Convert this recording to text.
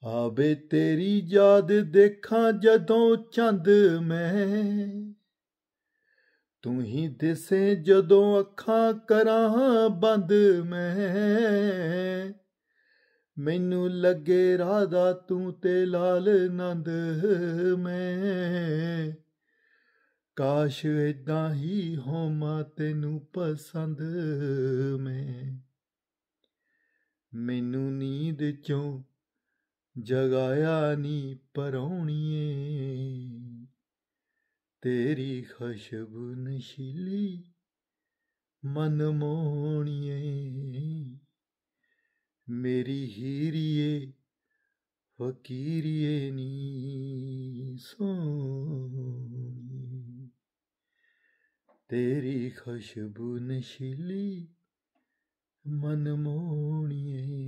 ਆਵੇ ਤੇਰੀ ਯਾਦ ਦੇਖਾਂ ਜਦੋਂ ਚੰਦ ਮੈਂ, ਤੂੰ ਹੀ ਦਿਸੇ ਜਦੋਂ ਅੱਖਾਂ ਕਰਾਂ ਬੰਦ ਮੈਂ। ਮੈਨੂੰ ਲੱਗੇ ਰਾਧਾ ਤੂੰ ਤੇ ਲਾਲ ਨੰਦ ਮੈਂ, ਕਾਸ਼ ਏਦਾਂ ਹੀ ਹੋਵਾਂ ਤੈਨੂੰ ਪਸੰਦ ਮੈਂ। ਮੈਨੂੰ ਨੀਂਦ ਚੋਂ ਜਗਾਇਆ ਨੀ ਪਰਾਉਣੀਏ, ਤੇਰੀ ਖੁਸ਼ਬੂ ਨਸ਼ੀਲੀ ਮਨ ਮੋਹਣੀਏ। ਮੇਰੀ ਹੀਰੀਏ ਫਕੀਰੀਏ ਨੀ ਸੋਹਣੀ, ਤੇਰੀ ਖੁਸ਼ਬੂ ਨਸ਼ੀਲੀ ਮਨ ਮੋਹਣੀਏ।